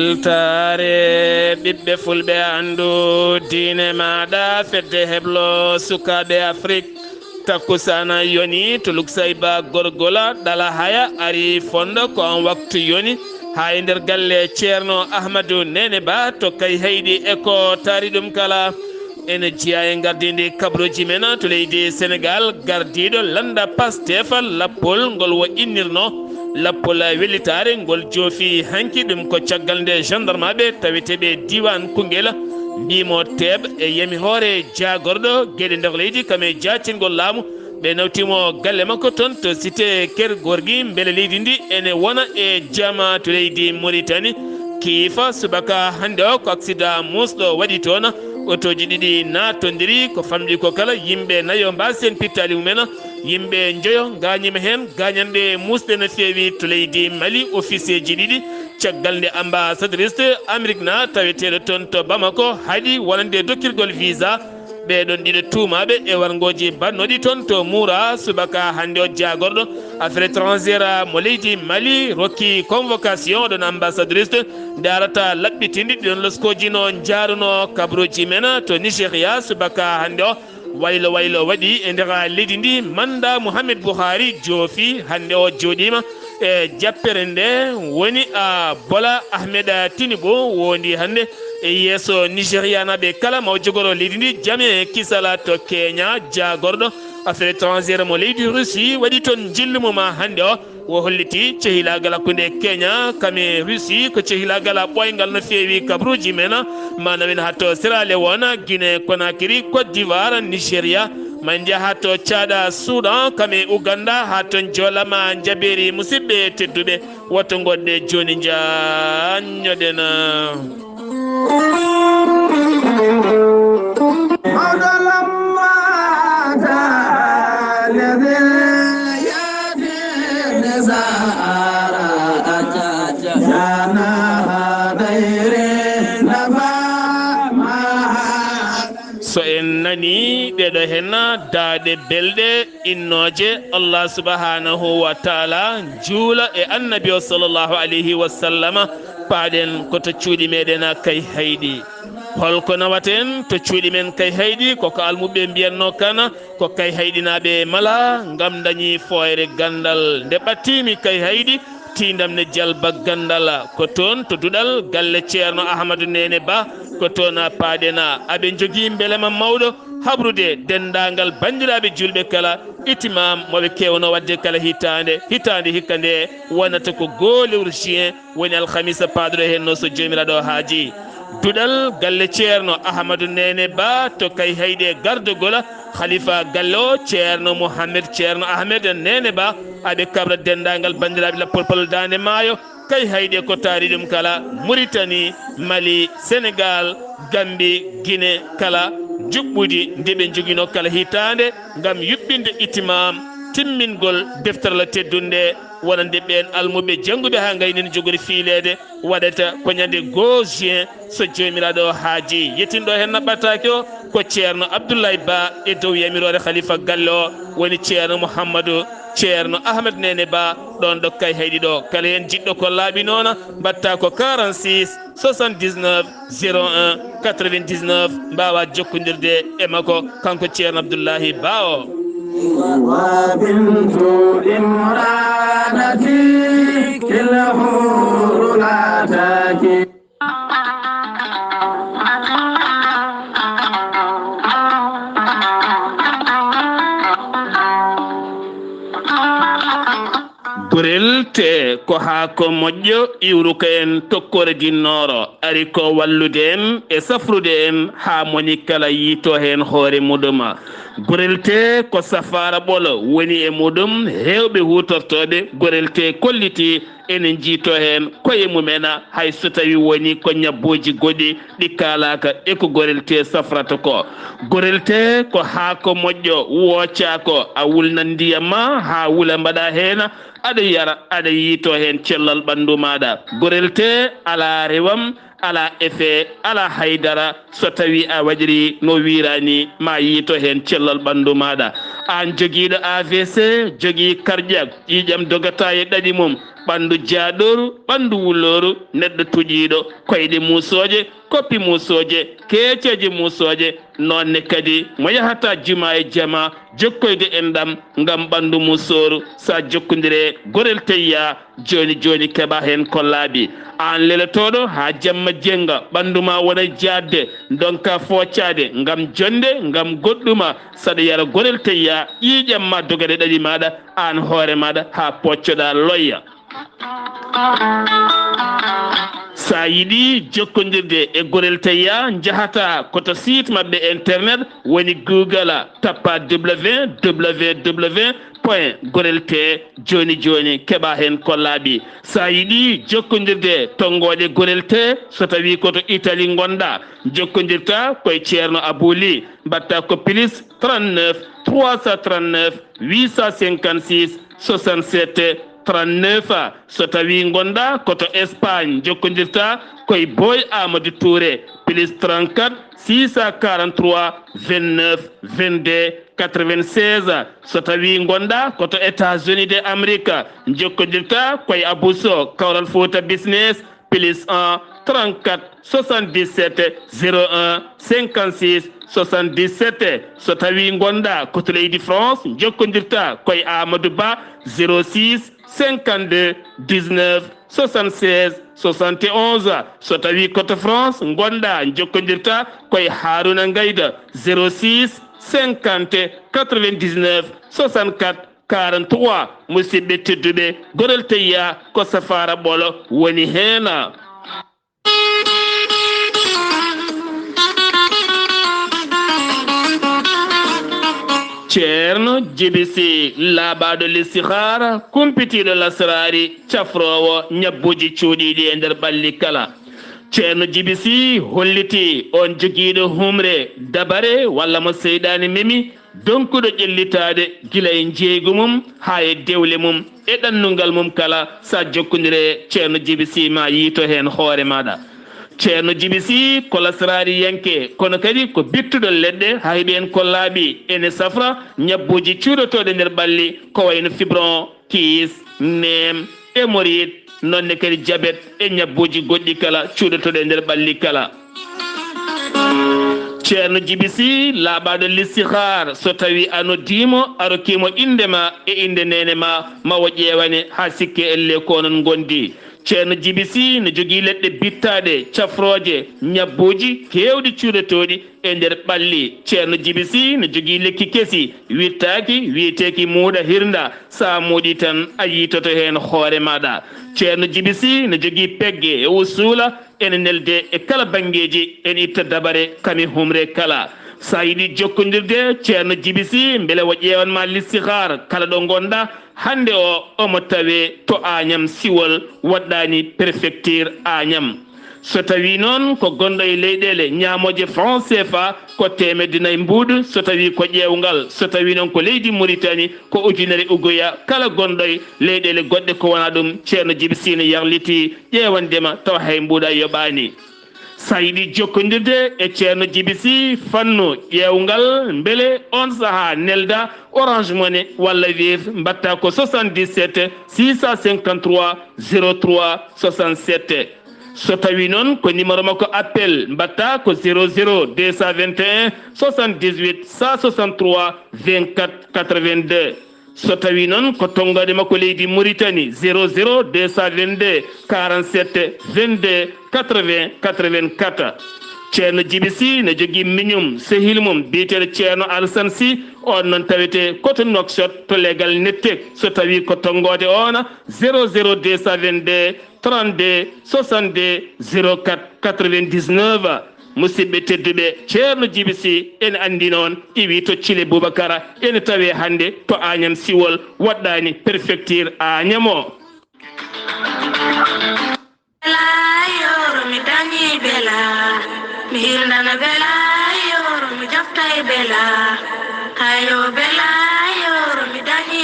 weltare ɓiɓɓe fulɓe andu diine maɗa fedde heblo sukaɓe afrique takkusana yoni tuluk sayba gorgola ɗala haya ari fonda ko on waktu yoni ha e nder galle ceerno ahmadou nene ba to kay heyɗi eko taari ɗum kala ene jiya e gardidi kabruji men to leydi sénégal gardiɗo landa pastefa lappol ngol wo innirno lappol wellitare ngol joofi hanki ɗum ko caggal nde gendarme aɓe taweteɓe diwan Koungheul mbimo teɓe e yemi hoore jagorɗo gueɗe nder leydi kame jatingol laamu ɓe nawtimo galle makko toon to cité ker gorgui beele leydi ndi ene wona e jama to leydi Mauritanie kiifa subaka hande o ko accident musɗo waɗi toon otoji ɗiɗi natodiri ko famɗi ko kala yimɓe nayo mbasen pittali mumen yimɓe joyo gañima hen gañanɓe musɗe no fewi to leydi Mali officier ji ɗiɗi caggal nde ambassadrice Amérique na taweteɗo toon to Bamako haaɗi wonande dokkirgol visa ɓeɗon ɗiɗo tuumaɓe e wargoji bannoɗi toon to Moura subaka hande o jagorɗo affaire étrangère mo leydi Mali rokki convocation ɗon ambassadrice darata laɓɓitindi ɗiɗon loskojino jaaruno kabruji men to Nigéria subaka hande o waylo waɗi e nder leydi ndi manda Mouhamed Buhari joofi hande o jooɗima e jappere nde woni a Bola Ahmed Tinubu wondi hande e yeeso Nigéria naɓe kala maw jogoro leydi ndi jame kisala to Kenya jagorɗo affaire étrangère mo leydi Russie waɗi toon jillumuma hande o wo holliti cehilagal hakkude Kenya kame Russie ko cehilagal ɓoyngal no fewi kabruji men manamen hatto Sierra Leone Guinée Conakry Côte d'Ivoire Nigéria man jaha to Tchada Soudan kame Uganda ha ton jolama jaberi musidɓe tedduɓe woto godde joni jañoɗen so en nani ɗeɗo hen daade belɗe innoje Allah subhanahu wa taala juula e annabi o sallllahu alayhi wa sallam paaɗen koto cuuɗi meɗen kay hayɗi holko nawaten to cuuɗi men kay hayɗi koko almuɓe mbiyanno kana ko kay hayɗinaɓe mala gam dañi foyre gandal nde ɓattimi kay hayɗi tindam ne jalba gandal ko toon to duɗal galle ceerno Ahmadou Nene Ba ko toon paaɗena aɓe jogui beelema mawɗo habrude dendagal bandiraɓe julɓe kala itimam moɓe kewno wadde kala hitande hikka nde wonata ko golewru juin woni alhamisa paɗoɗo henno so jomiraɗo haaji duɗal galle ceerno Ahmadou Nene Ba to kay hayɗe gardogol khalifa galle o ceerno Mouhamed ceerno Ahmed Nene Ba aɓe kabra dendagal bandiraɓe lappolpol dande maayo kay hayɗe ko taari ɗum kala Mauritanie Mali Sénégal Gambie Guinée kala juɓɓudi ndeɓe joguino kala hitande gam yuɓɓinde itimam timmingol deftere teddunde wonande ɓen almuɓe jangguɓe ha gaynini jogori fiilede waɗata ko ñande 2 juin so jomiraɗo haaji yettinɗo hen naɓɓatake o ko ceerno Abdullaahi Ba e dow yamirore khalifa galle o woni ceerno Mouhammadou ceerno Ahmed Nene Ba ɗon ɗo kay hayɗi ɗo kala hen jiɗɗo ko laaɓi noon mbatta ko 46 79 01 99 mbawa jokkodirde e makko kanko ceerno Abdullaahi Ba o وبنت إمرانتي كالحور لا تاكي gurel te ko ha ko moƴƴo iwruka en tokkore dinnoro ari ko wallude en e safrude en ha moni kala yito hen hoore muɗum gurel te ko safara ɓolo woni e muɗum hewɓe hutortoɓe gurel te kolliti enen jiito hen koye mumen hay so tawi woni ko ñabboji goɗɗi ɗi kalaka eko gorel te safrata ko gorel te ko haako moƴƴo woccako a wulnan ndiyam ma ha wula mbaɗa hen aɗa yara aɗa yiito hen cellal ɓandu maɗa gorel te ala rewam ala effet ala haydara so tawi a waɗiri no wirani ma yiito hen cellal ɓandu maɗa an jogiiɗo AVC jogii cardiaque ƴiƴam dogata e ɗaɗi mum ɓanndu jaaɗoru ɓanndu wulloru neɗɗo tuƴiiɗo koyɗe muusooje koppi muusooje keeceeje muusooje noonne kadi mo yahata juma e jama jokkoyde enɗam ngam ɓanndu muusooru sa jokkondire gorel teyya joni joni keɓa heen ko laaɓi an lelotoɗo ha jamma jenga ɓanduma wona jadde donka foccade ngam jonde ngam goɗɗuma saɗa yara gorel teyya ƴiƴam ma dogade ɗaɗi maɗa an hoore maɗa ha poccoɗa loyya sa yiɗi jokkodirde e gorel teyya jahata koto site mabɓe internet woni google tappa www.gorelte joni joni keɓa hen ko laaɓi sa yiɗi jokkodirde tongoje gorelte so tawi koto Italie gonɗa jokkodirta koye ceerno Abouli mbatta ko plus 39 339 856 67 39 so tawi gonɗa koto Espagne jokkodirta koye Boy Amadou Touré plus 34 643 29 22 96 so tawi gonɗa koto États-Unis de Amérique jokkodirta koye Abousso Kawral Fouta Business plus 1 34 77 01 56 77 so tawi gonɗa koto leydi France jokkodirta koye Amadou Ba 06 52 19 76 71 so tawi koto France gonɗa jokkodirta koye Haruna Gayda 06 50 99 64 43 musidɓe tedduɓe gorel teyya ko safara ɓolo woni heena ceerno jibisi laaɓaɗo listihara kumpitiɗo lasrari cafrowo ñabbuji cuuɗiɗi e nder ɓalli kala ceerno jibisi holliti on jogiiɗo humre dabare walla mo seyɗani memi donkuɗo ƴellitade gila e jeygu mum ha e dewle mum e ɗannungal mum kala sa jokkodire ceerno jibisi ma yiito hen hoore maɗa ceerno jibisi ko lasrari yanke kono kadi ko bittuɗo leɗɗe ha heeɓi en ko laaɓi ene safra ñabbuji cuuɗotoɗe nder ɓalli ko wayno fibron kiis nem hémorroïde nonne kadi diabète e ñabbuji goɗɗi kala cuuɗotoɗe e nder ɓalli kala ceerno jibisi laaɓaɗo listihar so tawi anoddimo arokkimo indema e inde nene ma mawo ƴewane ha sikke elle ko onon gondi ceerno jibisi ne jogii leɗɗe bittaɗe cafroje ñabbuji kewɗi cuuɗotoɗi e nder ɓalli ceerno jibisi ne jogii lekki kesi wittaki wiyeteki muuɗa hirnda sa muuɗi tan a yiitoto hen hoore maɗa ceerno jibisi ne jogii pegge e usula ene nelde e kala bangeji ene itta dabare kami humre kala sa yiɗi jokkodirde ceerno jibisi beele wo ƴewanma listihar kala ɗo gonɗa hande o omo tawe to Agnam Siwol waɗɗani préfecture Agnam so tawi noon ko gonɗo e leyɗele ñamoje franc CFA ko temedde nayyi mbuuɗu so tawi ko ƴewgal so tawi noon ko leydi Mauritanie ko ujunere ugoya kala gonɗo e leyɗele goɗɗe ko wona ɗum ceerno jibisi ne yarliti ƴewandema taw hay mbuuɗa yoɓani sa yiɗi jokkodirde e ceerno jibisi fannu ƴewgal beele on saaha nelda Orange Money walla Wave mbatta ko 77 653 03 67 so tawi noon ko numéro makko appel mbatta ko 00 221 78 163 24 82 so tawi noon ko tonggode makko leydi Mauritanie 00 222 47 22 80 84 ceerno jibisi ne jogii miñum sehil mum biyeteɗo ceerno Alassane Sy on noon tawete koto Nouakchott to legal nettek so tawi ko tonggode ona 00 222 32 62 04 99 musidɓe tedduɓe ceerno jibisi ene andi noon iwi to Thile Boubacara ene tawe hande to Agnam Siwol waɗɗani préfecture Agnam o mi dañi bela mi hirnana bela yoro mi jaftay bela hayo bela yoro mi dañi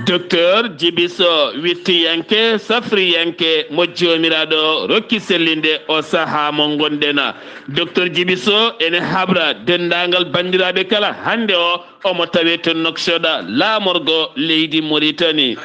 docteur Djibiso wittiyanke safriyanke mo jomiraɗo rokki sellinde o saaha mo gondena docteur Djibiso ene habra dendagal bandiraɓe kala hande o omo tawe to noksoɗa laamorgo leydi Mauritanie.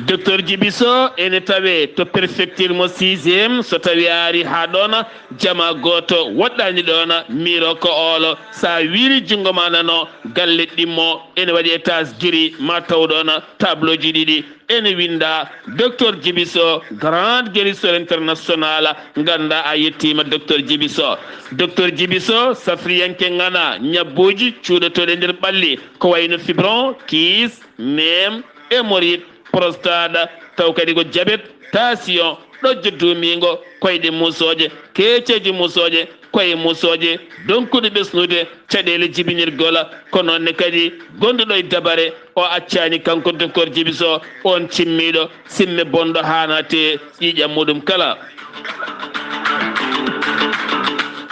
docteur Djibiso ene tawe to préfecture mo 6e so tawi ari ha ɗona jama goto woɗɗani ɗona miro ko olo sa wiri jungo ma nano galle ɗimmo ene waɗi étage guiri ma taw ɗona tableau ji ɗiɗi ene winda docteur Djibiso grande guérisseur international ganda a yettima docteur Djibiso. docteur Djibiso safriyanke ngana ñabbuji cuuɗotoɗe nder ɓalli ko wayno fibron kiis nem hémorroïde prostate taw kadi ko diabète tension ɗojjo dumingo koyɗe musoje keeceji musoje koye musoje donkude ɓesnude caɗele jibinirgola ko noonne kadi gonduɗo e dabare o accani kanko docteur Djibiso on cimmiɗo simme bonɗo hanate ƴiƴam muɗum kala.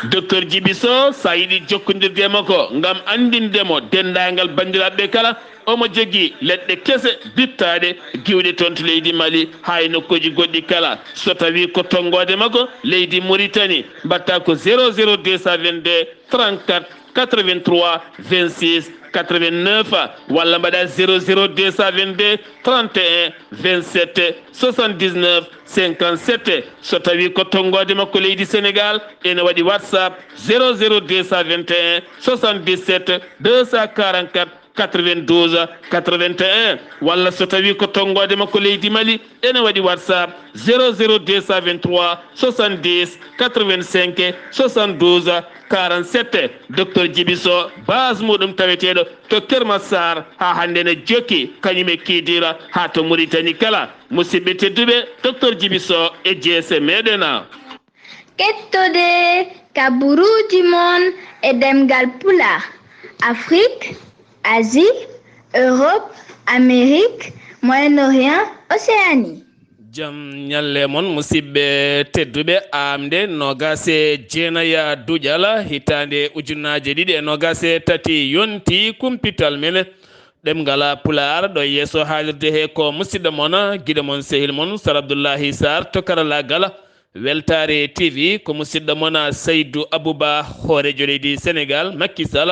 docteur Djibiso sa yiɗi jokkodirde makko ngam andindemo dendagal bandiraɓe kala omo jogui leɗɗe kese bittaɗe giwɗe toon to leydi Mali hay nokkuji goɗɗi kala so tawi ko tonggode makko leydi Mauritanie mbatta ko 00222 34 83 26 89 walla mbaɗa 00222 31 27 79 57 so tawi ko tonggode makko leydi Sénégal ene waɗi WhatsApp 00221 77 244 92 81 walla so tawi ko tonggode makko leydi Mali ene waɗi WhatsApp 00223 70 85 72 47 docteur Djibiso base muɗum taweteɗo to Kerma Sar ha hande ne jokki kañum e kiidira ha to Mauritanie kala musidɓe tedduɓe docteur Djibiso e jeese meɗena kettode kaburuji mon e ɗemngal pulaar Afrique, Asie, Europe, Amérique, Moyen-Orient, Océanie. jam ñalle mon musidɓe tedduɓe aaɓnde nogase jeenaya duujal hitande ujunnaje ɗiɗi e nogase tati yonti kumpital men ɗemngal pulaar ɗo yeeso haalirde he ko musidɗo mon guiɗo mon sehil mon Sar Abdullaahi Saar to karallagal weltare TV ko musidɗo mon Seydou Abouba hoorejo leydi Sénégal Macky Sall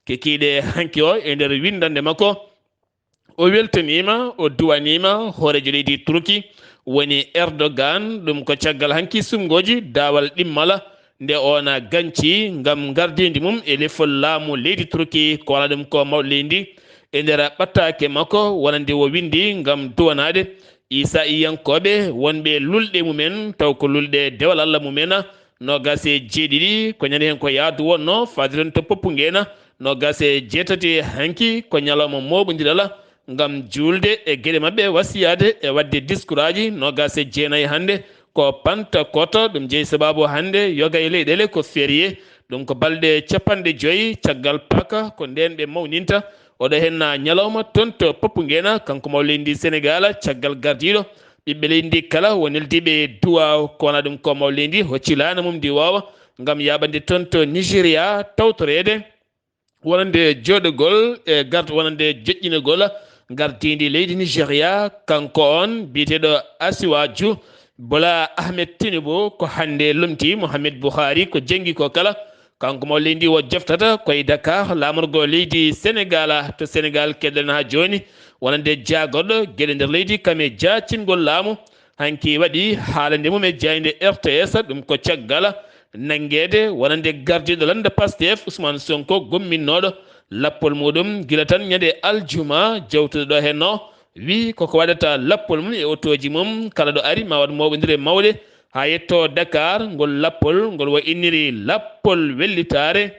kekiɗe hanki o e nder windande makko o weltanima o duwanima hoorejo leydi Turki woni Erdogan ɗum ko caggal hanki sumgoji dawal ɗimmala nde ona ganci ngam gardidi mum e lefol laamu leydi Turki ko wala ɗum ko mawɗo leydi e nder ɓattake makko wonande o windi ngam duwanade isa iyankoɓe wonɓe lulɗe mumen taw ko lulɗe dewal Allah mumen nogase jeeɗiɗi ko ñande hen ko yaadu wonno fadiren to Poppungena nogase jeetati hanki ko ñalawma moɓodiral ngam julde e gueɗe mabɓe wasiyade e wadde discours aji nogase jeenayyi hande ko Pentecôte ɗum jeeyi sababu hande yoga e leyɗele ko férié ɗum ko balɗe capanɗe joyyi caggal Pâques ko nden ɓe mawninta oɗo hen ñalawma toon to Poppungena kanko maw leydi Sénégal caggal gardiɗo ɓiɓɓe leydi kala woneldiɓe duwaw ko wona ɗum ko maw leydi hocci laana mum ndi wawa ngam yaɓande toon to Nigéria tawtorede wonande joɗogol e wonande joƴƴinogol gardidi leydi Nigéria kanko on biteɗo Asiwaju Bola Ahmed Tinubu ko hande lumti Mohamed Buhari ko jengi ko kala kanko mo leydi o joftata koye Dakar lamorgo leydi Sénégal to Sénégal keɗen ha joni wonande jagorɗo gueɗe nder leydi kame jacingol laamu hanki waɗi haalande mum e jayde RTS ɗum ko caggal nanguede wonande gardiɗo lande Pastef Ousmane Sonko gomminnoɗo lappol muɗum gila tan ñande aljuma jawtuɗo ɗo henno wi koko waɗata lappol mum e otoji mum kala ɗo ari ma waɗ moɓodire mawɗe ha yetto Dakar ngol lappol ngol wo inniri lappol wellitare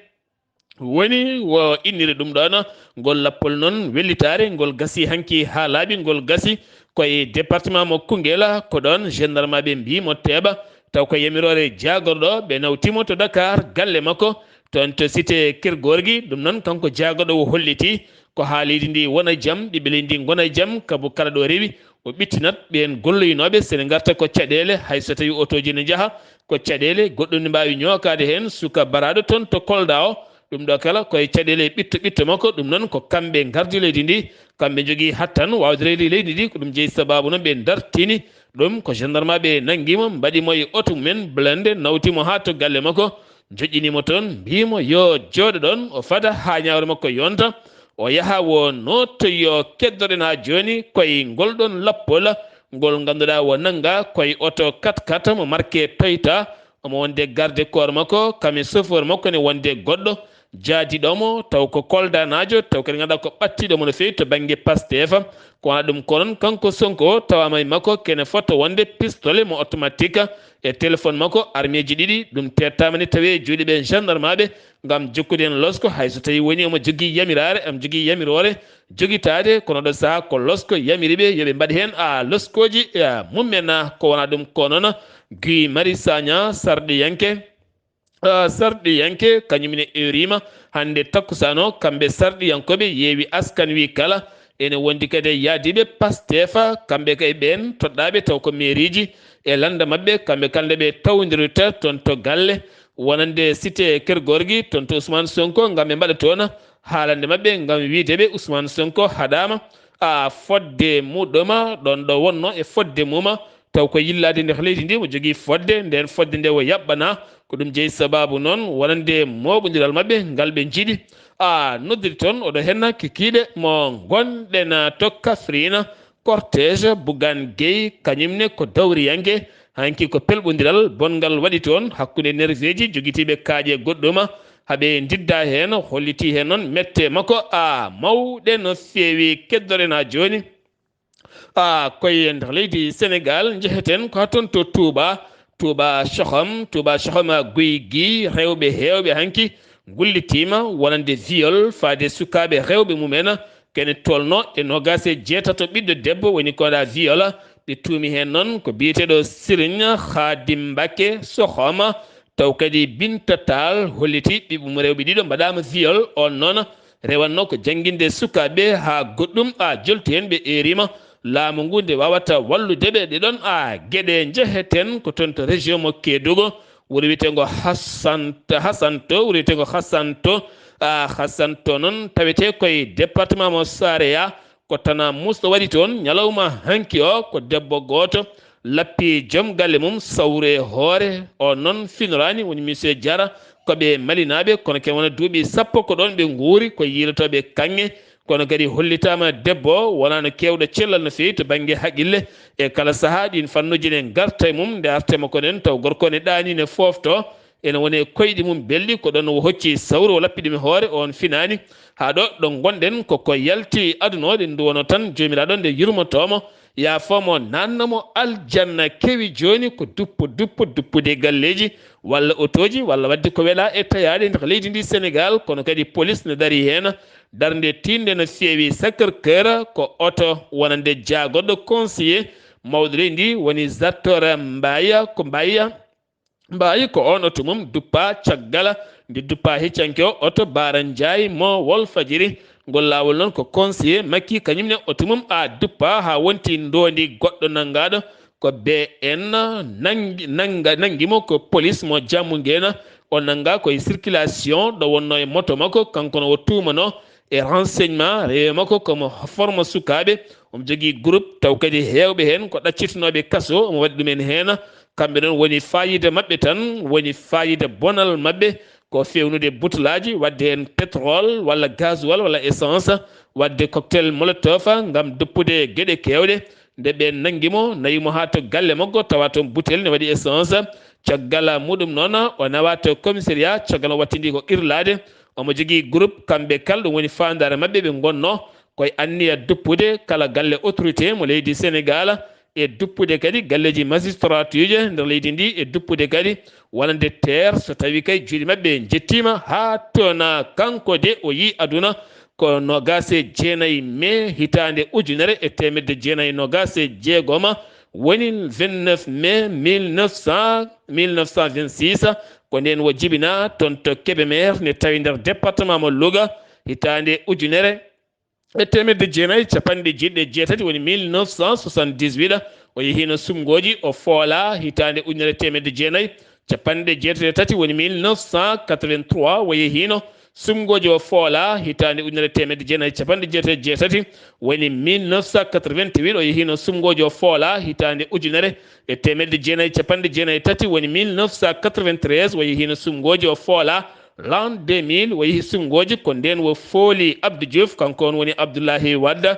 woni wo inniri ɗum ɗon ngol lappol noon wellitare ngol gasi hanki ha laaɓi ngol gasi koye département mo Koungheul ko ɗon gendarme ɓe mbimo teeɓa taw ko yamirore jagorɗo ɓe nawtimo to Dakar galle makko toon to cité Kergorgui ɗum noon kanko jagorɗo o holliti ko haalidi ndi wona jaam ɓiɓɓe leydi ndi gona jaam kabo kala ɗo rewi o ɓittinat ɓen golloyinoɓe sene garta ko caɗele hayso tawi otoji ne jaaha ko caɗele goɗɗum ne mbawi ñokade hen suka baraɗo toon to Kolda o ɗum ɗo kala koye caɗele ɓitto makko ɗum noon ko kamɓe gardi leydi ndi kamɓe jogui hattan wawde reydi leydi ndi ko ɗum jeeyi sababu noon ɓe dartini ɗum ko gendarme ɓe nanguimo mbaɗimo e auto mumen blende nawtimo ha to galle makko joƴƴinimo toon mbimo yo jooɗo ɗon o fada ha ñawre makko yonta o yaha wo nottoyo keddoɗen ha joni koye ngolɗon lappol ngol ganduɗa wo nanga koye auto 4x4 mo marqué Toyota omo wonde garde corps makko kami chauffeur makko ne wonde goɗɗo jaadiɗomo taw ko koldanajo taw kadi ganduɗa ko ɓattiɗomo no fewi to banggue Pastef ko wona ɗum ko noon kanko Sonko tawama e makko kene fota wonde pistolet mo automatique e téléphone makko armeji ɗiɗi ɗum tettamani tawi juuɗe ɓe gendarme aɓe gam jokkude hen losko hayso tawi woni omo jogui yamirare omo jogui yamirore joguitade kono ɗo saaha ko losko yamiriɓe yooɓe mbaɗ hen loskoji mummen ko wona ɗum ko noon Guy Marius Sagna sarɗiyanke kañumne eurima hande takkusano kamɓe sarɗiyankoɓe yeewi askan wi kala ene wondi kadi e yaadiɓe Pastef kamɓe kay ɓen toɗɗaɓe taw ko mairie ji e landa mabɓe kamɓe kalde ɓe tawdirta toon to galle wonande cité Kergorgui toon to Ousmane Sonko gam ɓe mbaɗa toon haalande mabɓe gam wiideɓe Ousmane Sonko haɗama fodde muɗuma ɗon ɗo wonno e fodde muma taw ko yillade nder leydi ndi mo jogui fodde nden fodde nde o yaɓɓana ko ɗum jeeyi sababu noon wonande moɓodiral mabɓe ngal ɓe jiiɗi noddiri toon oɗo henna kikiɗe mo gonɗen to Kaffrine cortège Bougane Gueye kañumne ko dawriyanke hanki ko pelɓodiral bongal waɗi toon hakkude nerveji joguitiɓe kaaƴe goɗɗuma haaɓe didda hen holliti hen noon mette makko mawɗe no feewi keddoren ha joni koye nder leydi Sénégal jeheten ko ha toon to Touba Soham Guy Gui rewɓe hewɓe hanki gullitima wonande viol faade sukaɓe rewɓe mumen kene tolno e 27 ɓiɗɗo debbo woni koɗa viol ɓe tuumi hen noon ko biyeteɗo Serigne Khadim Mbacké Soham taw kadi Binta Tall holliti ɓiɓɓe rewɓe ɗiɗo mbaɗama viol on noon rewanno ko jangguinde sukaɓe ha goɗɗum jolti hen ɓe erima laamu ngu nde wawata walludeɓe ɗeɗon gueɗe jeheten ko toon to région mo Kédougou wuro wiyetego Hassanto noon tawete koye département mo Sareya ko tana musɗo waɗi toon ñalawma hanki o ko debbo goto lappi joom galle mum sawre hoore o noon finorani woni monsieur Diara koɓe malinaɓe kono ken wona duuɓi sappo ko ɗon ɓe guuri ko yiilotoɓe kanŋe kono kadi hollitama debbo wonano kewɗo cellal no fewi to banggue haqille e kala saaha ɗin fannuji ne garta e mum nde artema ko nen taw gorko ne ɗani ne fofto ene woni koyɗi mum belli ko ɗon o hocci sawru o lappiɗumi hoore on finani ha ɗo gonɗen koko yalti adunode ndu wono tan jomiraɗo nde yurmotomo ya fomo nannamo aljanna kewi joni ko duppude galleji walla otoji walla wadde ko weela e tayade nder leydi ndi Sénégal kono kadi police ne dari hen darde tinde no fewi Sacré-Cœur ko oto wonande jaagoɗɗo conseiller mawɗo leydi ndi woni Zator Mbaye ko on oto mum duppa caggal nde duppa heccanke o oto Bara Ndiaye mo Walfadjri ngol lawol noon ko conseiller makki kañumne oto mum duppa ha wonti ndondi goɗɗo nangaɗo ko BN nanguimo ko police mo Diamouguéne o nanga koye circulation ɗo wonno e moto makko kanko no o tumano e renseignement rewe makko komo forme sukaɓe omo jogui groupe taw kadi hewɓe hen ko ɗaccitinoɓe kaso omo waɗi ɗumen hen kamɓe noon woni fayida mabɓe tan woni fayida bonal mabɓe ko fewnude butelaji wadde hen pétrole walla gasoil walla essence wadde cocktail molotov gam doppude gueɗe kewɗe nde ɓe nanguimo nayimo ha to galle makko tawa toon butel ne waɗi essence caggal muɗum noon o nawa to commissariat caggal o wattidi ko irlade omo jogui groupe kamɓe kala ɗum woni fandare mabɓe ɓe gonno koye anniya duppude kala galle autorité mo leydi Sénégal e duppude kadi galleji magistrature nder leydi ndi e duppude kadi wonande terre so tawi kay juuɗe mabɓe jettima ha toon kanko de o yi aduna ko 29 mai hitande 1926 woni 29 mai 1926 ko nden wo jibina toon to Kébémer ne tawi nder département mo Louga hitande 1978 woni 1978 o yehino sumgoji o foola hitande 1983 woni 1983 o yehino sumgoji o foola hitande ujunere temedde jeenayi capanɗe jeetati jeetati woni 1988 o yehino sumgoji o foola hitande ujunere e temedde jeenayi capanɗe jeenayi tati woni 1993 o yehino sumgoji o foola l'an 2000 o yeehi sumgoji ko nden wo fooli Abdou Diouf kanko on woni Abdullahi Wadda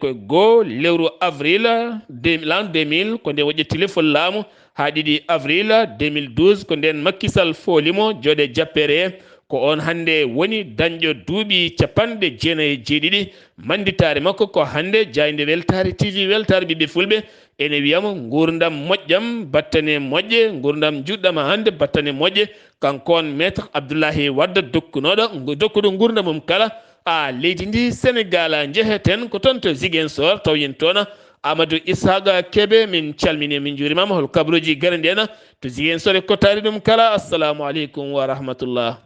ko goo lewru avril l'an 2000 ko nden o ƴetti lefol laamu ha 2 avril 2012 ko nden Macky Sall foolimo jooɗe jappere ko on hande woni dañƴo duuɓi capanɗe jeenayi jeeɗiɗi manditare makko ko hande jayde weltare TV weltare ɓiɓɓe fulɓe ene wiyamo gurdam moƴƴam battane moƴƴe gurdam juɗɗam hande battane moƴƴe kanko on maître Abdullahi Wadda dokkuɗo gurdam mum kala leydi ndi Sénégal jeheten ko toon to Ziguinchor taw yen toon Amadou Ishaqa Kebe min calmini min juurimama hol kabaruji garandi en to Ziguinchor e kottari ɗum kala. Assalamu aleykum wa rahmatullah.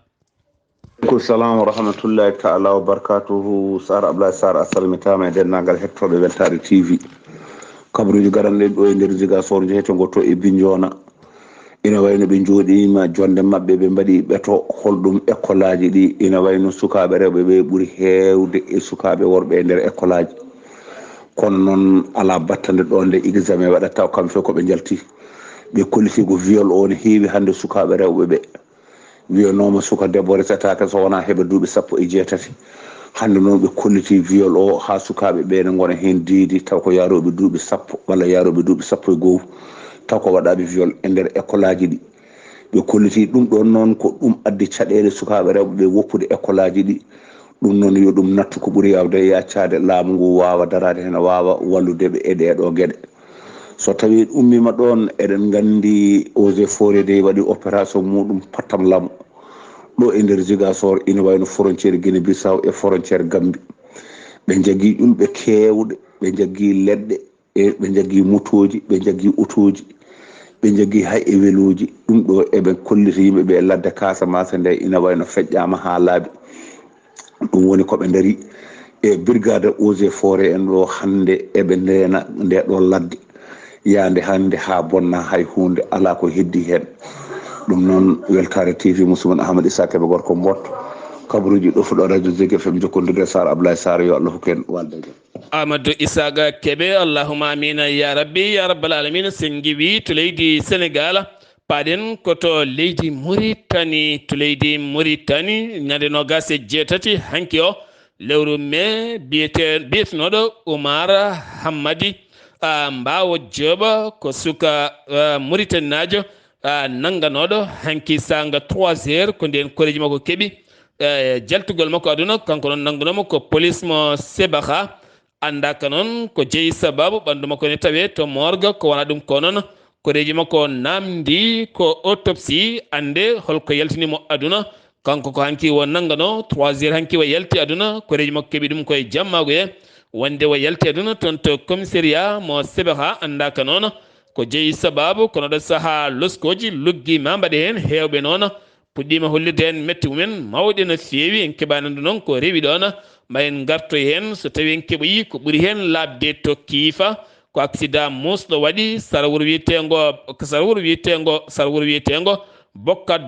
aleykum salam wa rahmatullahi taala wa barakatuhu. Sar Abdullaahi Saar a salmitama e dennagal hettoɓe weltare TV kabaruji garanɗe ɗo e nder Ziguinchor jeeheto gotto e Bignona ina wayno ɓe jooɗima jonde mabɓe ɓe mbaɗi ɓeto holɗum école aji ɗi ina wayno sukaɓe rewɓe ɓe ɓuuri hewde e sukaɓe worɓe e nder école aji kono noon ala battande ɗo nde examen waɗata taw kamɓe fof koɓe jalti ɓe kolliti ko viol o ne heewi hande sukaɓe rewɓe ɓe wiyanoma suka debbo resatake so wona heeɓa duuɓi 17 hande noon ɓe kolliti viol o ha sukaɓe ɓe ne gona hen diidi taw ko yaroɓe duuɓi 10 walla yaroɓe duuɓi 12 taw ko waɗaɓe viol e nder école aji ɗi ɓe kolliti ɗum ɗon noon ko ɗum addi caɗele sukaɓe rewɓe ɓe woppude école aji ɗi ɗum noon yo ɗum nattu ko ɓuuri yawde yaccade laamu ngu wawa darade hen wawa walludeɓe e ɗeɗo gueɗe so tawi ummima ɗon eɗen gandi eaux et forêt de waɗi opération muɗum pattam laamu ɗo e nder Ziguinchor ina wayno frontiére Guinée Bissau e frontiére Gambie ɓe jagui ƴulɓe kewɗe ɓe jagui leɗɗe e ɓe jagui motoji ɓe jagui autoji ɓe jagui hay e weloji ɗum ɗo eɓe kollita yimɓeɓe e ladde Casamance nde ina wayno feƴƴama ha laaɓi ɗum woni koɓe daari e brigade eaux et forêt en ɗo hande eɓe ndena nde ɗo ladde yande hande ha bonna hay hunde ala ko heddi hen ɗum noon weltare TV musidɗo Ahmad Issa Kebe gorko mbotto kabaruji ɗo fuɗo radio Zik FM jokkodirde Sar Abdullaahi Saar yo Allah hokku walde Amadou Ishaqa Kebe allahumma amina ya rabbi ya rabbal alamin sen giwi to leydi Sénégal paɗen koto leydi Mauritanie to leydi Mauritanie ñande nogas e jeetati hanki o lewru mai biyetenoɗo Oumar Hammadi mbawo jooɓa ko suka Mauritanie najo nangganoɗo hanki sanga 3 heures ko nden koreji makko keeɓi jaltugol makko aduna kanko noon nanggunomo ko police mo Sebakha andaka noon ko jeeyi sababu ɓandu makko ne tawe to morgue ko wona ɗum ko noon koreji makko namdi ko autopsie ande holko yaltinimo aduna kanko ko hanki wo nanggano 3 heures hanki o yalti aduna koreji makko keeɓi ɗum koye jammago e wonde o yalti aduna toon to commissariat mo Sebakha andaka noon ko jeeyi sababu kono ɗo saaha loskoji luggi ma mbaɗe hen hewɓe noon puɗɗima hollirde hen metti mumen mawɗe no feewi en keɓanadu noon ko rewi ɗon ma en garto hen so tawi en keɓoyi ko ɓuuri hen labde to kiifa ko accident musɗo waɗi sara wuuro wiyetengo bokkat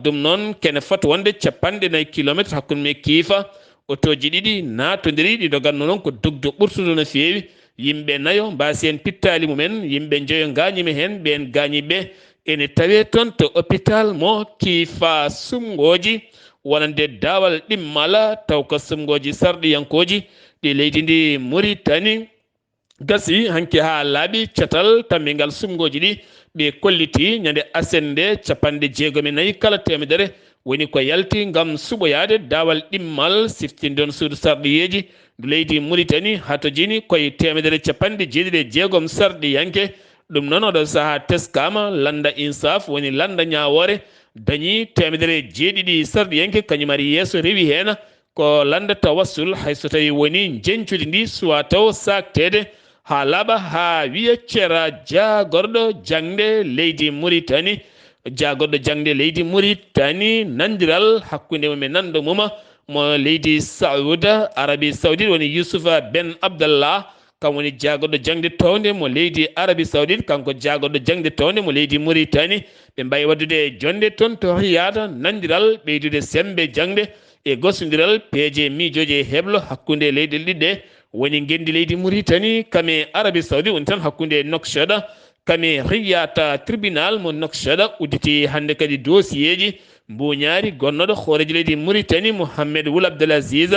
dum noon kene fota wonde 40 kilométre hakkude me kiifa otoji ɗiɗi natodiri ɗiɗo ganno noon ko dugdo ɓurtudo no feewi yimɓe nayo mbasi en pittali mumen yimɓe joyo gañimi hen ɓen gañiɓe ene tawe toon to hôpital mo kiifa sumgoji wonande dawal ɗimmala taw ko sumgoji sarɗiyankoji ɗi leydi ndi Mauritanie gasi hanki ha laaɓi catal tammingal sumgoji ɗi ɓe kolliti ñande asende 64 kala temedere woni ko yalti gam suɓoyade dawal ɗimmal siftindon suudu sarɗiyeji leydi Mauritanie hato jini koye 176 sarɗiyanke ɗum noon oɗo saaha teskama landa insaf woni landa ñawore dañi 700 sarɗiyanke kañum ari yeeso rewi hen ko landa tawassul hayso tawi woni jencude ndi suwa taw saktede ha laaɓa ha wiya ceera jagorɗo jangde leydi Mauritanie nandiral hakkude mumen nanɗo muma mo leydi Saouda Arabie Saoudite woni Youssoufa Ben Abdallah kam woni jagoɗɗo jangde towde mo leydi Arabie Saoudite kanko jagoɗɗo jangde towde mo leydi Mauritanie ɓe mbawi waddude jonde toon to riyada nandiral ɓeydude sembe jangde e gosodiral peeje miijoje heblo hakkude leyɗel ɗiɗɗe woni gendi leydi Mauritanie kame Arabie Saoudi woni tan hakkude Nouakchott kame riyata tribunal mo Nouakchott udditi hande kadi dossier ji mbuñaari gonnoɗo hoorejo leydi Mauritanie Mohamed Ould Abdel Aziz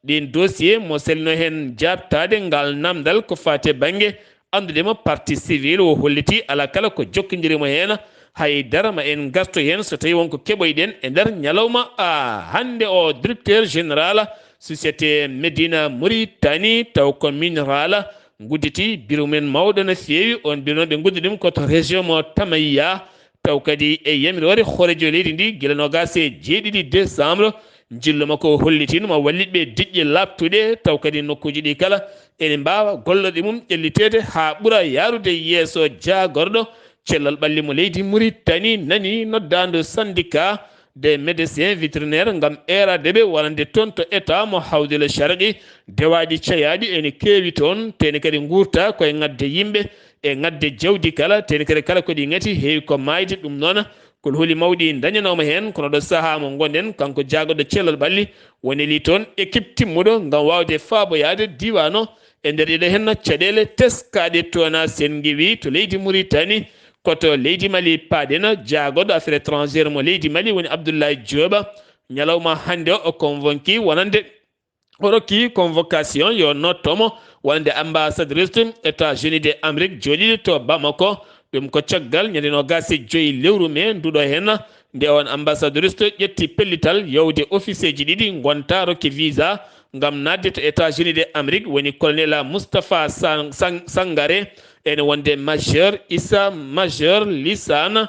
ɗin dossier mo selino hen jabtade ngal namdal ko fate banggue andudemo partie civile o holliti ala kala ko jokkodirimo hen haydara ma en garto hen so tawi wonko keɓoyɗen e nder ñalawma hande o directeur général société Médina Mauritanie taw ko minéral gudditi bureau men mawɗo no fewi on bureau ɓe guddi ɗum koto région mo Tamaya taw kadi e yamirore hoorejo leydi ndi guila nogas e jeeɗiɗi décembre jillo makko hollitino ma walliɓe diƴƴe labtuɗe taw kadi nokkuji ɗi kala ene mbawa gollode mum ƴellitede ha ɓuura yarude yeeso jagorɗo cellal ɓalli mo leydi Mauritanie nani noddadu syndicat des médecins vétérinaires ngam eradeɓe wonande toon to état mo hawdele sharqi dewaɗi cayaɗi ene keewi toon tene kadi gurta koye ngadde yimɓe e ngadde jawdi kala tene kadi kala koɗi ngati heewi ko mayde ɗum noon kol huuli mawɗi dañanoma hen kono ɗo saaha mo gonɗen kanko jagoɗo cellal ɓalli woneli toon équipe timmuɗo ngam wawde faaboyade diwan e nder ɗiɗo hen caɗele teskaɗe toona sen giwi to leydi Mauritanie koto leydi Mali paaɗena jagoɗo affaire étrangére mo leydi Mali woni Abdullaahi Saar ñalawma hande o convoqué wonande o rokki convocation yo nottomo wonande ambassadrice États-Unis de Amérique joɗiɗo to Bamako ɗum ko caggal ñande nogas e joyi lewru me nduɗo hen nde on ambassadrice ƴetti pellital yewde office ji ɗiɗi gonta rokki visa ngam nadde to États-Unis de Amérique woni colonel Moustapha Sangare ene wonde majeur Issa majeur Lissane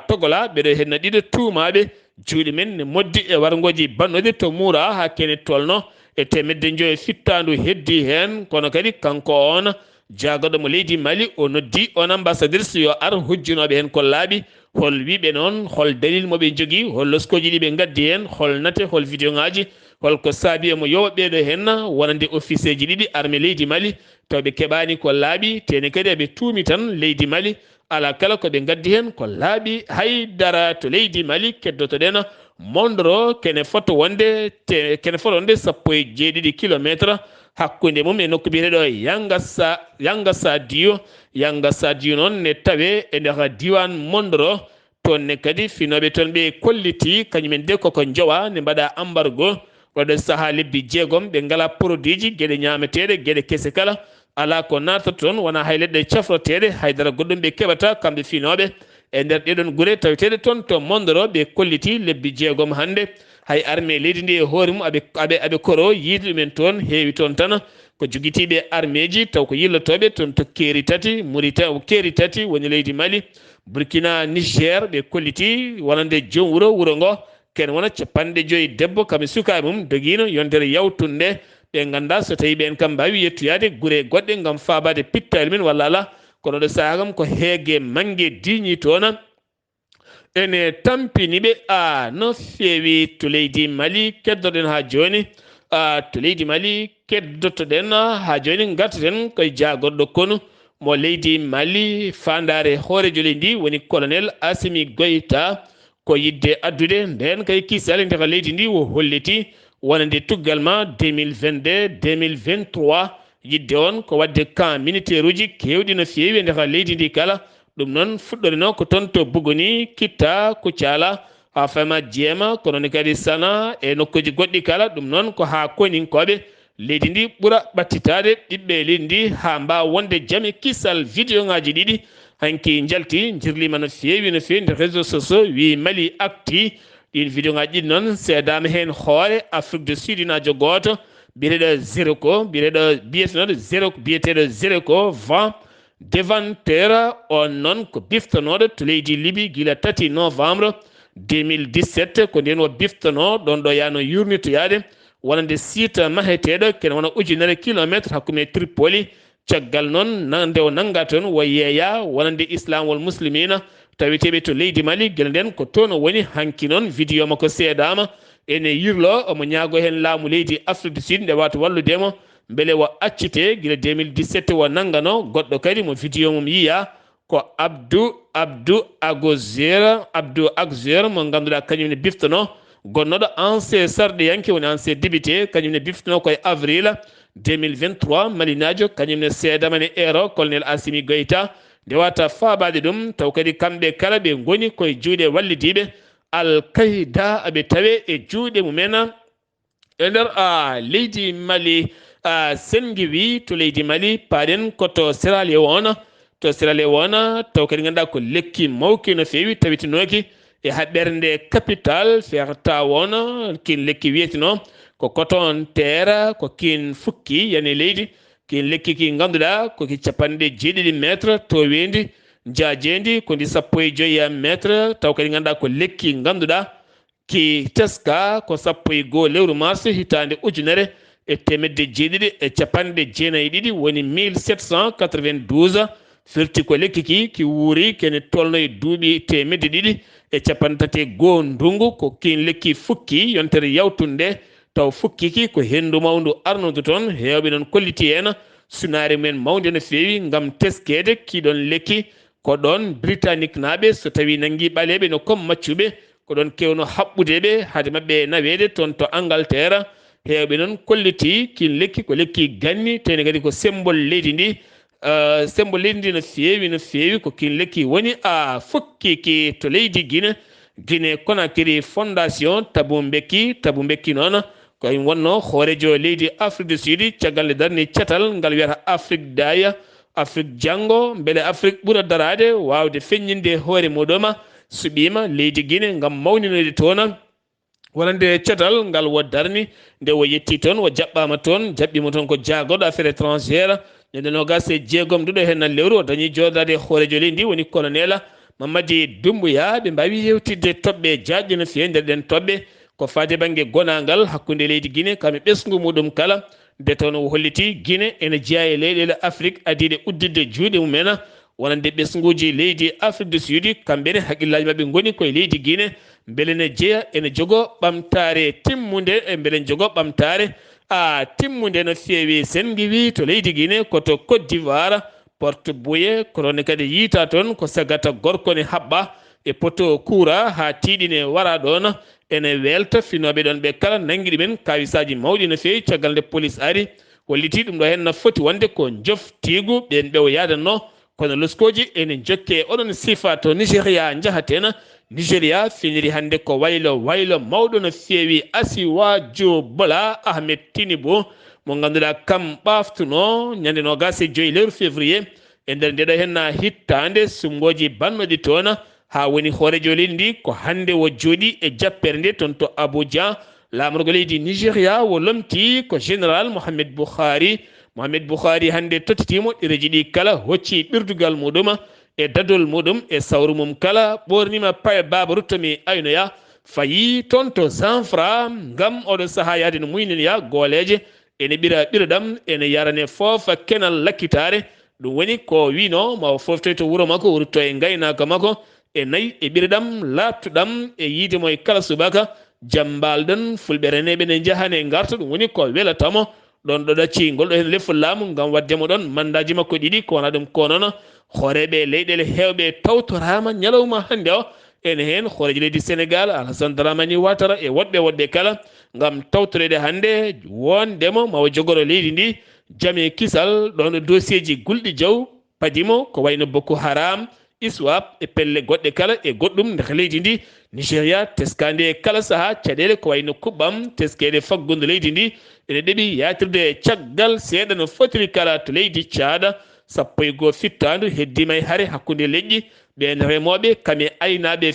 Togola ɓeɗo henna ɗiɗo tuumaɓe juuɗe men ne moddi e wargoji bannude to muura ha kene tolno e temedde joyi fittandu heddi hen kono kadi kanko on jagoɗo mo leydi Mali o noddi on ambassadrice yo ar hujjunoɓe hen ko laaɓi hol wiɓe noon hol dalil moɓe jogui hol loskoji ɗi ɓe gaddi hen hol nate hol vidéo ngaji holko saabi emo yowa ɓeɗo hen wonande office ji ɗiɗi armée leydi Mali tawɓe keɓani ko laaɓi tene kadi eɓe tuumi tan leydi Mali ala kala koɓe gaddi hen ko laaɓi haydara to leydi Mali keddotoɗen mondoro kene foto wonde sappo e jeeɗiɗi kilométre hakkude mum e nokku biyeteɗo Yanga Sadio noon ne tawe e nder diwan mondoro toon ne kadi finoɓe toon ɓe kolliti kañumen de koko jowa ne mbaɗa embargo waɗa saaha lebbi jeegom ɓe ngala produit ji gueɗe ñameteɗe gueɗe kese kala ala ko natata toon wona hay leɗɗe cafroteɗe haydara goɗɗum ɓe keɓata kamɓe finoɓe e nder ɗeɗon guure taweteɗe toon to mondoro ɓe kolliti lebbi jeegom hande hay armée leydi ndi e hoore mum aɓe koro yiide ɗumen toon heewi toon tan ko joguitiɓe armée ji taw ko yillotoɓe toon to keeri tati woni leydi Mali Burkina Niger ɓe kolliti wonande joom wuuro ngo ken wona capanɗe joyi debbo kamɓe sukaɓe mum doguino yontere yawtunde ɓe ganda so tawi ɓen kam mbawi yettoyade guure goɗɗe gam fabade pittali men walla ala kono ɗo saaha kam ko heegue mangue diñi toon ene tampiniɓe no feewi to leydi Mali keddoɗen ha joni to leydi Mali keddotoɗen ha joni gartoɗen koye jagorɗo konu mo leydi Mali fandare hoorejo leydi ndi woni colonel Assimi Goïta ko yidde addude nden kay kisal ndeka leydi ndi o holliti wonande tuggal ma 2022-2023 yidde on ko wadde camp militaire uji kewɗi no feewi ndeka leydi ndi kala ɗum noon fuɗɗori no ko toon to Buguni Kitta Kucala ha fama Jeema kono ne kadi Sana e nokkuji goɗɗi kala ɗum noon ko ha koninkoɓe leydi ndi ɓuura ɓattitade ɓiɓɓe leydi ndi ha mbawa wonde jaami kisal vidéo ngaji ɗiɗi hanki jalti jirlima no feewi nder réseaux sociaux wi Mali acti ɗin vidéo ngaji ɗiɗi noon seedama hen hoore Afrique du Sud najo goto biyeteɗo Zerko vent déventeur on noon ko biftanoɗo to leydi Libye guila 3 novembre 2017 ko nden o biftano ɗon ɗo yano yurnitoyade wonande site maheteɗo kene wona ujunere kilométre hakkude Tripoli caggal noon nde o nanga toon wo yeeya wonande islam wal muslimina taweteɓe to leydi Mali guila nden ko toon o woni hanki noon vidéo makko seedama ene yirlo omo ñaago hen laamu leydi Afrique du Sud nde wata walludemo beele o accite guila 2017 o nangano goɗɗo kadi mo vidéo mum yiya ko abdou agzer mo ganduɗa kañum ne biftono gonnoɗo ancien sarde yanke woni ancien député kañum ne biftono koye avril 2023 malinajo kañum ne seedamane ero colonel Assimi Goïta nde wata faabade ɗum taw kadi kamɓe kala ɓe goni koye juuɗe wallidiɓe alkayda aɓe tawe e juuɗe mumen e nder leydi Mali. Sengi wi to leydi Mali paɗen koto Sierra Leone taw kadi ganduɗa ko lekki mawki no fewi tawitinoki e haɓɓerde capital Freetown kin lekki wiyeteno ko coton terre ko kin fukki yani leydi kin lekki ki ganduɗa koki 70 métre to wendi jajendi ko ndi 15 métre taw kadi ganduɗa ko lekki ganduɗa ki teska ko 11 lewru mars hitande ujunere e temedde jeeɗiɗi e capanɗe jeenayyi ɗiɗi woni 1792 firti ko lekki ki wuuri kene tolnoye duuɓi temedde ɗiɗi e capantati goo ndungu ko kin lekki fukki yontere yawtunde taw fukkiki ko hendu mawdu arnude toon hewɓe noon kolliti hen sunare men mawde no fewi gam teskede kiɗon lekki ko ɗon britannique naɓe so tawi nangui ɓaleɓe no comme maccuɓe ko ɗon kewno haɓɓudeɓe haade mabɓe nawede toon to Angleterre hewɓe noon kolliti kin lekki ko lekki ganni tene kadi ko symbole leydi ndi no fewi ko kin lekki woni fukkiki to leydi Guinée Conakry fondation tabu bekki noon ko wonno hoorejo leydi Afrique du Sud caggal nde darni catal ngal wiyata Afrique daya Afrique janggo beele Afrique ɓuura darade wawde feññinde hoore muɗum suɓima leydi Guinée gam mawninoyde toon wonande catal ngal wo darni nde wo yetti toon wo jaɓɓama toon jaɓɓimo toon ko jaagoɗo affaire étrangére nde nogas e jeegom duɗo hen lewru o dañi jodade hoorejo leydi ndi woni colonel Mamadi Doumbouya ɓe mbawi yewtidde toɓɓe jaajƴe no fewi nder ɗen toɓɓe ko fade banggue gonagal hakkude leydi Guinée kamɓe ɓesgu muɗum kala nde tawno o holliti Guinée ene jeeya e leyɗele Afrique adiɗe uddidde juuɗe mumen wonande ɓesguji leydi Afrique du Sud kamɓene haqqillaji mabɓe goni koye leydi Guinée beele ne jeeya ene jogo ɓamtare timmude e beele ne jogo ɓamtare timmude no fewi sen giwi to leydi Guinée koto Côte d'Ivoire Porte Bouye kono kadi yiita toon ko sagata gorko ne haɓɓa e poto kuura ha tiiɗine wara ɗon ene welta finoɓe ɗon ɓe kala nanguiɗi men kawisaji mawɗi no fewi caggal nde police ari holliti ɗum ɗo hen no foti wonde ko joftigu ɓen ɓe o yadanno kono loskoji ene jokke oɗon sifa to Nigéria jahaten Nigéria finiri hande ko waylo mawɗo no fewi Asiwaju Bola Ahmed Tinubu mo ganduɗa kam ɓaftuno ñande 25 lewru février e nder ndeɗo hen hittande sumgoji bannoɗi toon ha woni hoorejo leydi ndi ko hande wo jooɗi e jappere nde toon to Abuja lamorgo leydi Nigéria wo lomti ko général Mohamed Buhari hande tottitimo ɗereji ɗi kala hocci ɓirdugal muɗum e dadol muɗum e sawru mum kala ɓornima paye baba ruttomi aynoya fayi toon to Zanfra gam oɗo saaha yaade no muyniniya gooleje ene ɓiraɗam ene yarane foofa kenal lakkitare ɗum woni ko wino ma foftoy to wuuro makko wurto e gaynaka makko e nayyi e ɓiraɗam lattuɗam e yiidemo e kala subaka jambalɗon fulɓe reneɓe ne jahane garta ɗum woni ko welatamo ɗon ɗo ɗacci ngol ɗo hen lefol laamu gam waddemo ɗon mandaji makko ɗiɗi ko wona ɗum ko noon hooreɓe leyɗele hewɓe tawtorama ñalawma hande o ene hen hoorejo leydi Sénégal Alassane Dramani Ouattara e woɗɓe kala gam tawtorede hande wondemo mawo jogoro leydi ndi jaame kisal ɗon dossier ji gulɗi jaw padimo ko wayno Boko Haram ISWAP e pelle goɗɗe kala e goɗɗum nder leydi ndi Nigéria teskande e kala saaha caɗele ko wayno kuɓɓam teskede faggudu leydi ndi ene ɗeɓi yatirde caggal seeɗa no fotiri kala to leydi Tchad 11 fittandu heddima e haare hakkude leƴƴi ɓen remoɓe kame aynaɓe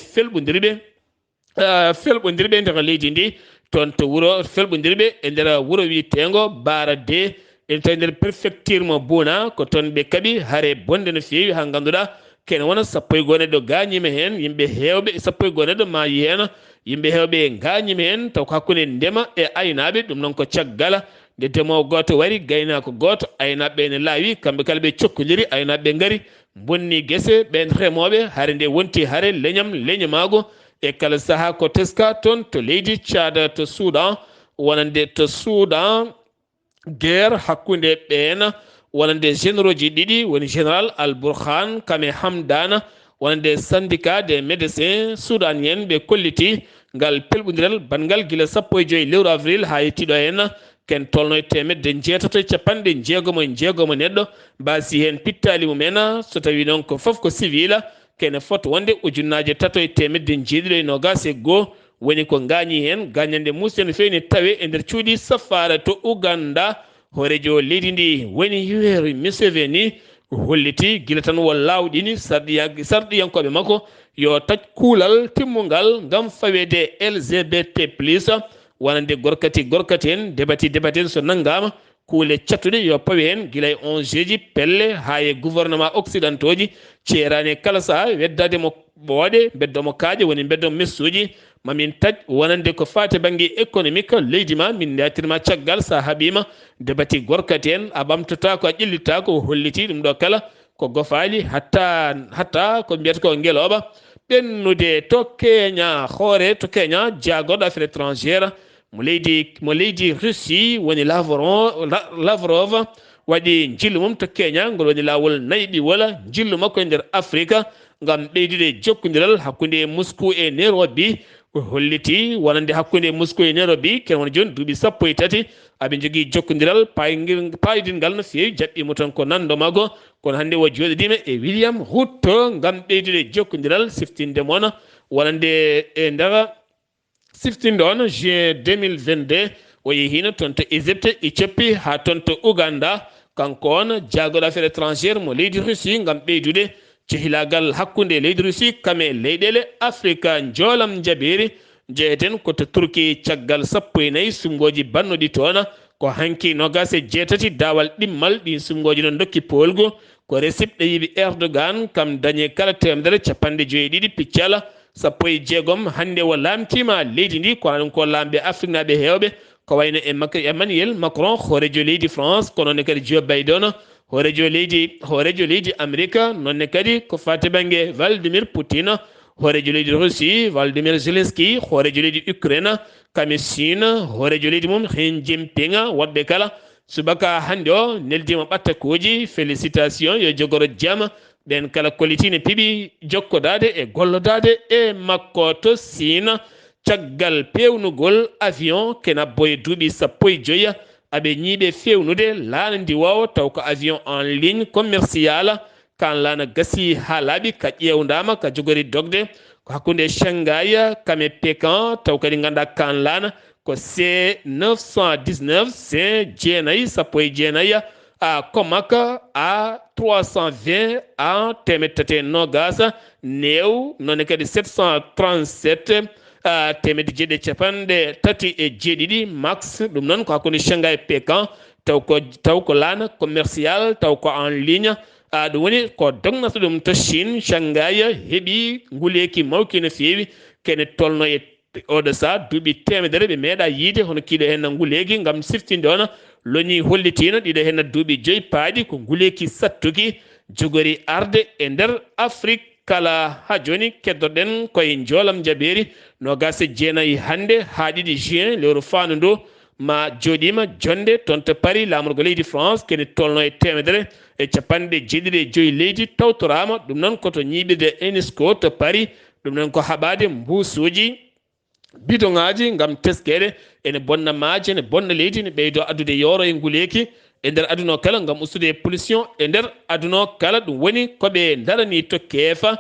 felɓodirɓe nder leydi ndi toon to wuuro felɓodirɓe e nder wuuro wiyetego Barade en tawi nder préfecture mo Bouna ko toon ɓe kaaɓi haare bonde no fewi ha ganduɗa kene wona 11 neɗɗo gañima hen yimɓe hewɓe 11 neɗɗo maayi hen yimɓe hewɓe gañima hen taw ko hakkude ndema e aynaɓe ɗum noon ko caggal nde ndemowo goto wari gaynako goto aynaɓe ene laawi kamɓe kala ɓe cokkodiri aynaɓe gaari bonni guese ɓen remoɓe haare nde wonti haare leñamago e kala saaha ko teska toon to leydi Tchad to Soudan wonande to Soudan guerre hakkude ɓen wonande généraux ji ɗiɗi woni général Al Burhan kame Hamdana wonande syndicat des médecins soudanien ɓe kolliti ngal pelɓodiral bangal gila 15 lewru avril ha yettiɗo henna ken tolno e temedde jeetato capanɗe jeegomo neɗɗo mbasi hen pittali mumen so tawi noon ko foof ko civil kene foto wonde ujunnaje tato e temedde jeeɗiɗo e nogas e goho woni ko gañi hen gañande musene fewni tawe e nder cuuɗi safara to Uganda horejo leydi ndi woni Yoweri Museveni holliti gila tan won lawɗini sarɗiyankoɓe makko yo taj kuulal timmugal ngam fawede LGBT plus wonande gorkati en debati en so nanggama kuule cattuɗe yo pawi hen guila e 11 ji pelle ha e gouvernement occidentaux ji ceerani kala saha weddade mo ɓooɗe beddomo kaaƴe woni beddomo messuji mamin taj wonande ko fate banggue économique leydi ma min datirma caggal sa haaɓima debati gorkati en a ɓamtata ko a ƴellita ko holliti ɗum ɗo kala ko gofali hatta ko mbiyata ko ngeloɓa ɓennude to Kenya hoore to Kenya jagorɗo affaire étrangère mo leydi Russie woni Lavrov waɗi jillu mum to Kenya ngol woni lawol nayɓi wala jillu makko e nder Afrique ngam ɓeydude jokkodiral hakkude Moscou e Nairobi holliti wonande hakkude Moscou e Nairobi ken woni joni duuɓi 13 aɓe jogui jokkodiral payidingal no fewi jaɓɓimo tan ko nando maggo kono hande o joɗodima e William Ruto ngam ɓeydude jokkodiral siftinde moon wonande e nder siftinde on juin 2022 o yehino toon to Égypte Éthiopie ha toon to Uganda kanko on jaagoɗo affaire étrangére mo leydi Russie ngam ɓeydude cehilagal hakkude leydi Russie kame leyɗele Afrique joolam jaɓeri jeeyeten koto Turki caggal 14 sumgoji bannoɗi toon ko hanki nogas e jeetati dawal ɗimmal ɗin sumgoji ɗon dokki polgo ko Recep Tayyip Erdogan kam dañi kala temedere capanɗe joyi piccala 16 hande o lamtima leydi ndi kono ɗum ko lamɓe Afrique naɓe hewɓe ko wayno Emmanuel Macron hoorejo leydi France ko noonne kadi Joe Biden hoorejo leydi Amérique nonne kadi ko fate banggue Vladimir Poutine hoorejo leydi Russie Volodymyr Zelensky hoorejo leydi Ukraine kame Chine hoorejo leydi mum Xi Jinping woɗɓe kala subaka hande o neldima ɓattakoji félicitation yo jogoro jaam ɓen kala kollitine piiɓi jokkodade e gollodade e makko to Chine caggal pewnugol avion kena boye duuɓi 15 aɓe ñiiɓe fewnude laana ndi wawa taw ko avion en ligne commercial kan laana gasi ha laaɓi ka ƴewdama ka jogori dogde ko hakkude Shanghai kame Pékin taw kadi ganda kan laana ko C919 jeenayyi a Comac a 320 a temettete nogas new nonne kadi 737 temedde jeeɗiɗi capanɗe tati e jeeɗiɗi max ɗum noon ko hakkude Shanghai Pékin taw ko laana commercial taw ko en ligne ɗum woni ko dognata ɗum to Chine Shanghai heeɓi nguleyki mawki no fewi kene tolno e oɗo sa duuɓi temedere ɓe meeɗa yiide hono kiiɗo hen nguleyki ngam siftinde on loñi hollitino ɗiɗo hen duuɓi 5 paaɗi ko nguleyki sattuki jogori arde e nder Afrique kala ha joni keddoɗen koye joolam jaɓeri nogas e jeenayyi hande ha 2 juin lewru fandu ndu ma joɗima jonde toon to Paris lamorgo leydi France kene tolno e temedere e capanɗe jeeɗiɗi e joyi leydi tawtorama ɗum noon koto ñiɓide UNESCO to Paris ɗum noon ko haɓade mbusuji bidongaji ngam teskede ene bonna maaje ene bonna leydi ne ɓeydo addude yoro e nguleyki e nder aduna o kala ngam ustude pollution e nder aduna o kala ɗum woni koɓe darani to keefa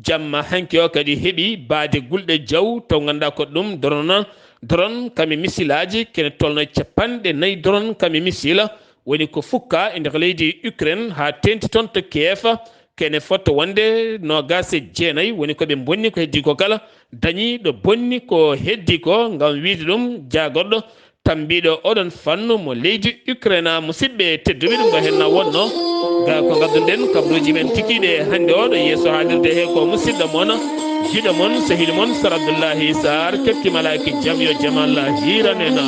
jamma hanki o kadi heeɓi baade gulɗe jaw taw ganduɗa ko ɗum doron kami misilaji kene tolno capanɗe 4 doron kami misila woni ko fukka e nder leydi Ukraine ha tenti toon to keefa kene fotto wonde nogas e jeenayyi woni koɓe bonni ko heddi ko kala dañi ɗo bonni ko heddi ko ngam wiide ɗum jagorɗo tambiɗo oɗon fannu mo leydi Ukraine musidɓe tedduɓe ɗum ɗo henna wonno ga ko gadduɗen kabaruji men tikiɗe hande o ɗo yeeso haalirde he ko musidɗo moon jiɗo moon sehili moon Sar Abdullaahi Saar ketti malaki jaam yo jaam Allah hiranena